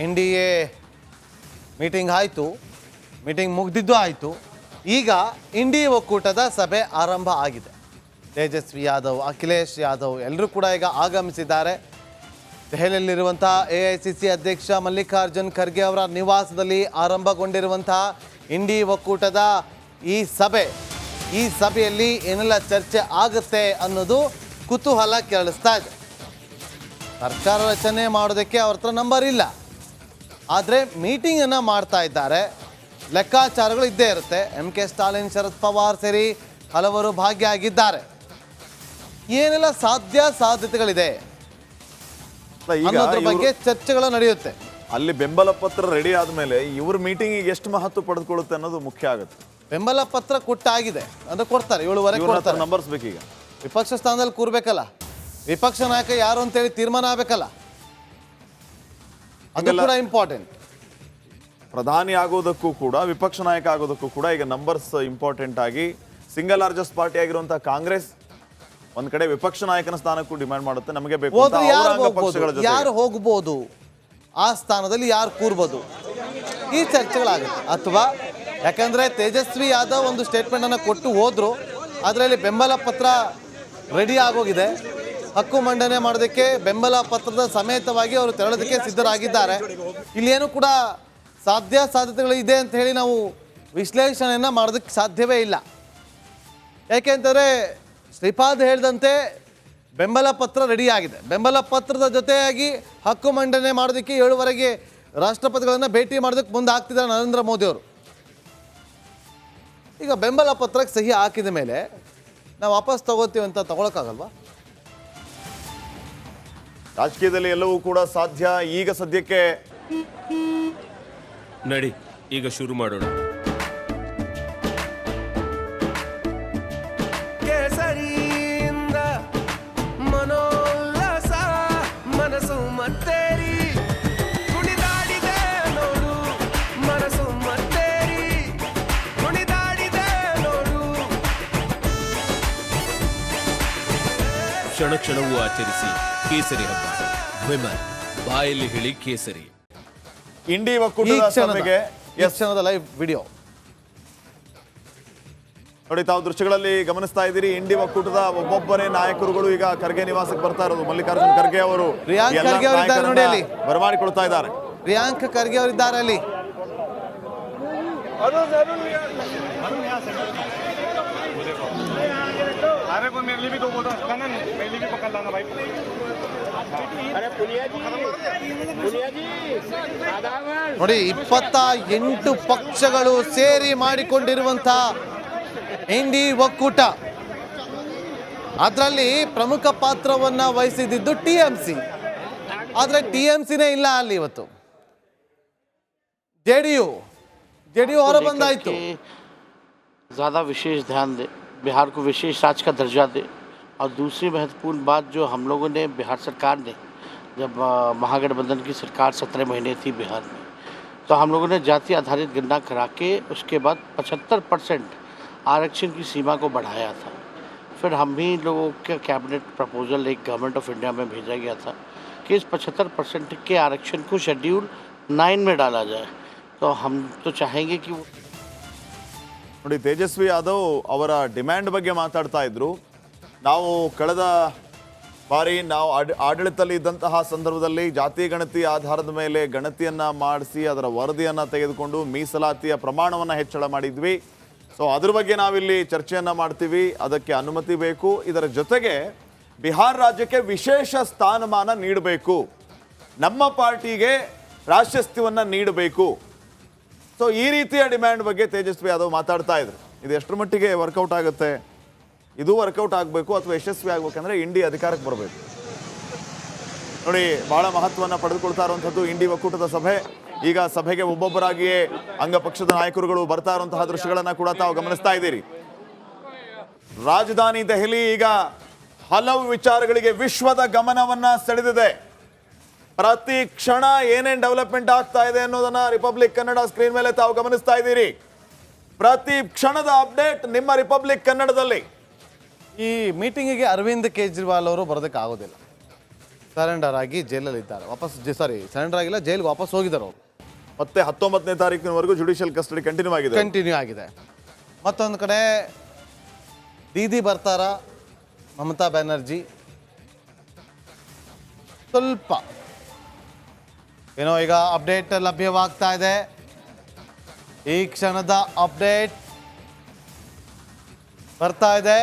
NDA meeting ಆಯಿತು, meeting ಮುಗಿದಿದ್ದು ಆಯಿತು. ಈಗ ಇಂಡಿ ಒಕ್ಕೂಟದ ಸಭೆ ಆರಂಭ ಆಗಿದೆ. ತೇಜಸ್ವಿ ಯಾದವ್, ಅಖಿಲೇಶ್ ಯಾದವ್ ಎಲ್ಲರೂ ಕೂಡ ಈಗ ಆಗಮಿಸಿದ್ದಾರೆ. ದೆಹಲಿಯಲ್ಲಿರುವಂಥ AICC ಅಧ್ಯಕ್ಷ ಮಲ್ಲಿಕಾರ್ಜುನ್ ಖರ್ಗೆ ಅವರ ನಿವಾಸದಲ್ಲಿ ಆರಂಭಗೊಂಡಿರುವಂತಹ ಇಂಡಿ ಒಕ್ಕೂಟದ ಈ ಸಭೆಯಲ್ಲಿ ಏನೆಲ್ಲ ಚರ್ಚೆ ಆಗುತ್ತೆ ಅನ್ನೋದು ಕುತೂಹಲ ಕೆರಳಿಸ್ತಾ ಇದೆ. ಸರ್ಕಾರ ರಚನೆ ಮಾಡೋದಕ್ಕೆ ಅವ್ರ ಹತ್ರ ನಂಬರ್ ಇಲ್ಲ, ಆದರೆ ಮೀಟಿಂಗನ್ನು ಮಾಡ್ತಾ ಇದ್ದಾರೆ. ಲೆಕ್ಕಾಚಾರಗಳು ಇದ್ದೇ ಇರುತ್ತೆ. MK ಸ್ಟಾಲಿನ್, ಶರದ್ ಪವಾರ್ ಸೇರಿ ಹಲವರು ಭಾಗಿಯಾಗಿದ್ದಾರೆ. ಏನೆಲ್ಲ ಸಾಧ್ಯತೆಗಳಿದೆ ಅನ್ನೋದ್ರ ಬಗ್ಗೆ ಚರ್ಚೆಗಳು ನಡೆಯುತ್ತೆ. ಅಲ್ಲಿ ಬೆಂಬಲ ಪತ್ರ ರೆಡಿ ಆದ್ಮೇಲೆ ಇವ್ರ ಮೀಟಿಂಗ್ ಎಷ್ಟು ಮಹತ್ವ ಪಡೆದುಕೊಳ್ಳುತ್ತೆ ಅನ್ನೋದು ಮುಖ್ಯ ಆಗುತ್ತೆ. ಬೆಂಬಲ ಪತ್ರ ಕೊಟ್ಟಾಗಿದೆ ಅಂದ್ರೆ ಕೊಡ್ತಾರೆ, 7 ಕೊಡ್ತಾರೆ. ನಂಬರ್ಸ್ ಬೇಕೀಗ. ವಿಪಕ್ಷ ಸ್ಥಾನದಲ್ಲಿ ಕೂರ್ಬೇಕಲ್ಲ, ವಿಪಕ್ಷ ನಾಯಕ ಯಾರು ಅಂತೇಳಿ ತೀರ್ಮಾನ ಆಗಬೇಕಲ್ಲ, ಅದು ಕೂಡ ಇಂಪಾರ್ಟೆಂಟ್. ಪ್ರಧಾನಿ ಆಗೋದಕ್ಕೂ ಕೂಡ ವಿಪಕ್ಷ ನಾಯಕ ಆಗೋದಕ್ಕೂ ಕೂಡ ಈಗ ನಂಬರ್ಸ್ ಇಂಪಾರ್ಟೆಂಟ್ ಆಗಿ ಸಿಂಗಲ್ ಲಾರ್ಜೆಸ್ಟ್ ಪಾರ್ಟಿ ಆಗಿರುವಂತಹ ಕಾಂಗ್ರೆಸ್ ಒಂದ್ ಕಡೆ ವಿಪಕ್ಷ ನಾಯಕನ ಸ್ಥಾನಕ್ಕೂ ಡಿಮ್ಯಾಂಡ್ ಮಾಡುತ್ತೆ. ನಮಗೆ ಬೇಕು ಯಾರು ಹೋಗ್ಬೋದು, ಆ ಸ್ಥಾನದಲ್ಲಿ ಯಾರು ಕೂರ್ಬೋದು, ಈ ಚರ್ಚೆಗಳಾಗುತ್ತೆ. ಅಥವಾ ಯಾಕಂದ್ರೆ ತೇಜಸ್ವಿ ಯಾದವ್ ಒಂದು ಸ್ಟೇಟ್ಮೆಂಟ್ ಅನ್ನು ಕೊಟ್ಟು ಹೋದ್ರು, ಅದರಲ್ಲಿ ಬೆಂಬಲ ಪತ್ರ ರೆಡಿ ಆಗೋಗಿದೆ. ಹಕ್ಕು ಮಂಡನೆ ಮಾಡೋದಕ್ಕೆ ಬೆಂಬಲ ಪತ್ರದ ಸಮೇತವಾಗಿ ಅವರು ತೆರಳೋದಕ್ಕೆ ಸಿದ್ಧರಾಗಿದ್ದಾರೆ. ಇಲ್ಲೇನು ಕೂಡ ಸಾಧ್ಯತೆಗಳು ಇದೆ ಅಂತ ಹೇಳಿ ನಾವು ವಿಶ್ಲೇಷಣೆಯನ್ನು ಮಾಡೋದಕ್ಕೆ ಸಾಧ್ಯವೇ ಇಲ್ಲ. ಯಾಕೆಂದರೆ ಶ್ರೀಪಾದ್ ಹೇಳಿದಂತೆ ಬೆಂಬಲ ಪತ್ರ ರೆಡಿಯಾಗಿದೆ. ಬೆಂಬಲ ಪತ್ರದ ಜೊತೆಯಾಗಿ ಹಕ್ಕು ಮಂಡನೆ ಮಾಡೋದಕ್ಕೆ 7 ರಾಷ್ಟ್ರಪತಿಗಳನ್ನು ಭೇಟಿ ಮಾಡೋದಕ್ಕೆ ಮುಂದೆ ಆಗ್ತಿದ್ದಾರೆ ನರೇಂದ್ರ ಮೋದಿ ಅವರು. ಈಗ ಬೆಂಬಲ ಪತ್ರಕ್ಕೆ ಸಹಿ ಹಾಕಿದ ಮೇಲೆ ನಾವು ವಾಪಸ್ ತಗೋತೀವಿ ಅಂತ ತಗೊಳಕ್ಕಾಗಲ್ವಾ? ರಾಜಕೀಯದಲ್ಲಿ ಎಲ್ಲವೂ ಕೂಡ ಸಾಧ್ಯ. ಈಗ ಸದ್ಯಕ್ಕೆ ನಡಿ, ಈಗ ಶುರು ಮಾಡೋಣ. ಕೇಸರಿಯಿಂದ ಮನೋಲ್ಲಾಸ ಮನಸ್ಸು ಮತ್ತೇರಿ ಕುಣಿದಾಡಿದೆ ನೋಡು, ಮನಸ್ಸು ಮತ್ತೇರಿ ಕುಣಿದಾಡಿದೆ ನೋಡು. ಕ್ಷಣ ಕ್ಷಣವೂ ಆಚರಿಸಿ ಕೇಸರಿ ಹಬ್ಬ. ವಿಮಲ್ ಬಾಯಲ್ಲಿ ಹೇಳಿ ಕೇಸರಿ. ಇಂಡಿ ಒಕ್ಕೂಟದ ಸಭೆಗೆ ಕ್ಷಣದ ಲೈವ್ ವಿಡಿಯೋ ನೋಡಿ, ತಾವು ದೃಶ್ಯಗಳಲ್ಲಿ ಗಮನಿಸ್ತಾ ಇದ್ದೀರಿ. ಇಂಡಿ ಒಕ್ಕೂಟದ ಒಬ್ಬೊಬ್ಬರೇ ನಾಯಕರುಗಳು ಈಗ ಖರ್ಗೆ ನಿವಾಸಕ್ಕೆ ಬರ್ತಾ ಇರೋದು. ಮಲ್ಲಿಕಾರ್ಜುನ್ ಖರ್ಗೆ ಅವರು ಬರಮಾಡಿಕೊಳ್ತಾ ಇದ್ದಾರೆ. ಪ್ರಿಯಾಂಕ್ ಖರ್ಗೆ ಅವರಿದ್ದಾರೆ ಅಲ್ಲಿ. ನೋಡಿ, 28 ಪಕ್ಷಗಳು ಸೇರಿ ಮಾಡಿಕೊಂಡಿರುವಂತಹ ಇಂಡಿ ಒಕ್ಕೂಟ, ಅದರಲ್ಲಿ ಪ್ರಮುಖ ಪಾತ್ರವನ್ನ ವಹಿಸಿದ್ದು TMC. ಆದ್ರೆ TMCನೇ ಇಲ್ಲ ಅಲ್ಲಿ ಇವತ್ತು. जेडीयू ಹೊರ ಬಂದಾಯಿತು. ज़्यादा विशेष ध्यान दे, बिहार को विशेष राज्य का दर्जा दे. और दूसरी महत्वपूर्ण बात जो हम लोगों ने, बिहार सरकार ने, जब महागठबंधन की सरकार 17 महीने थी बिहार में, तो हम लोगों ने जाति आधारित गणना करा के उसके बाद 75% आरक्षण की सीमा को बढ़ाया था. फिर हम भी लोगों के कैबिनेट प्रपोजल एक गवर्नमेंट ऑफ इंडिया में भेजा गया था कि इस 75% के आरक्षण को शेड्यूल 9 में डाला जाए. तो हम तो चाहेंगे कि ನೋಡಿ, ತೇಜಸ್ವಿ ಯಾದವ್ ಅವರ ಡಿಮ್ಯಾಂಡ್ ಬಗ್ಗೆ ಮಾತಾಡ್ತಾ ಇದ್ರು. ನಾವು ಕಳೆದ ಬಾರಿ ನಾವು ಆಡಳಿತದಲ್ಲಿ ಇದ್ದಂತಹ ಸಂದರ್ಭದಲ್ಲಿ ಜಾತಿ ಗಣತಿ ಆಧಾರದ ಮೇಲೆ ಗಣತಿಯನ್ನ ಮಾಡಿಸಿ ಅದರ ವರದಿಯನ್ನ ತೆಗೆದುಕೊಂಡು ಮೀಸಲಾತಿಯ ಪ್ರಮಾಣವನ್ನು ಹೆಚ್ಚಳ ಮಾಡಿದ್ವಿ. ಸೊ ಅದ್ರ ಬಗ್ಗೆ ನಾವಿಲ್ಲಿ ಚರ್ಚೆಯನ್ನ ಮಾಡ್ತೀವಿ. ಅದಕ್ಕೆ ಅನುಮತಿ ಬೇಕು. ಇದರ ಜೊತೆಗೆ ಬಿಹಾರ ರಾಜ್ಯಕ್ಕೆ ವಿಶೇಷ ಸ್ಥಾನಮಾನ ನೀಡಬೇಕು, ನಮ್ಮ ಪಾರ್ಟಿಗೆ ಪ್ರಾಶಸ್ತ್ಯವನ್ನ ನೀಡಬೇಕು. ಸೊ ಈ ರೀತಿಯ ಡಿಮ್ಯಾಂಡ್ ಬಗ್ಗೆ ತೇಜಸ್ವಿ ಯಾದವ್ ಮಾತಾಡ್ತಾ ಇದ್ರು. ಇದು ಎಷ್ಟರ ಮಟ್ಟಿಗೆ ವರ್ಕೌಟ್ ಆಗುತ್ತೆ? ಇದು ವರ್ಕೌಟ್ ಆಗಬೇಕು ಅಥವಾ ಯಶಸ್ವಿ ಆಗ್ಬೇಕಂದ್ರೆ ಇಂಡಿ ಅಧಿಕಾರಕ್ಕೆ ಬರಬೇಕು. ನೋಡಿ, ಬಹಳ ಮಹತ್ವವನ್ನು ಪಡೆದುಕೊಳ್ತಾ ಇರುವಂಥದ್ದು ಇಂಡಿ ಒಕ್ಕೂಟದ ಸಭೆ. ಈಗ ಸಭೆಗೆ ಒಬ್ಬೊಬ್ಬರಾಗಿಯೇ ಅಂಗಪಕ್ಷದ ನಾಯಕರುಗಳು ಬರ್ತಾ ಇರುವಂತಹ ದೃಶ್ಯಗಳನ್ನ ಕೂಡ ತಾವು ಗಮನಿಸ್ತಾ ಇದ್ದೀರಿ. ರಾಜಧಾನಿ ದೆಹಲಿ ಈಗ ಹಲವು ವಿಚಾರಗಳಿಗೆ ವಿಶ್ವದ ಗಮನವನ್ನ ಸೆಳೆದಿದೆ. ಪ್ರತಿ ಕ್ಷಣ ಏನೇನು ಡೆವಲಪ್ಮೆಂಟ್ ಆಗ್ತಾ ಇದೆ ಅನ್ನೋದನ್ನ ರಿಪಬ್ಲಿಕ್ ಕನ್ನಡ ಸ್ಕ್ರೀನ್ ಮೇಲೆ ತಾವು ಗಮನಿಸ್ತಾ ಇದ್ದೀರಿ. ಪ್ರತಿ ಕ್ಷಣದ ಅಪ್ಡೇಟ್ ನಿಮ್ಮ ರಿಪಬ್ಲಿಕ್ ಕನ್ನಡದಲ್ಲಿ. ಈ ಮೀಟಿಂಗಿಗೆ ಅರವಿಂದ್ ಕೇಜ್ರಿವಾಲ್ ಅವರು ಬರೋದಕ್ಕೆ ಆಗೋದಿಲ್ಲ. ಸರೆಂಡರ್ ಆಗಿ ಜೈಲಲ್ಲಿದ್ದಾರೆ. ಸರೆಂಡರ್ ಆಗಿಲ್ಲ, ಜೈಲಿಗೆ ವಾಪಸ್ ಹೋಗಿದ್ದಾರೆ ಅವರು. ಮತ್ತೆ 19ನೇ ತಾರೀಕಿನವರೆಗೂ ಜುಡಿಷಿಯಲ್ ಕಸ್ಟಡಿ ಕಂಟಿನ್ಯೂ ಆಗಿದೆ. ಕಂಟಿನ್ಯೂ ಆಗಿದೆ. ಮತ್ತೊಂದು ಕಡೆ ದೀದಿ ಬರ್ತಾರ ಮಮತಾ ಬ್ಯಾನರ್ಜಿ ಸ್ವಲ್ಪ ಏನೋ ಈಗ ಅಪ್ಡೇಟ್ ಲಭ್ಯವಾಗ್ತಾ ಇದೆ. ಈ ಕ್ಷಣದ ಅಪ್ಡೇಟ್ ಬರ್ತಾ ಇದೆ.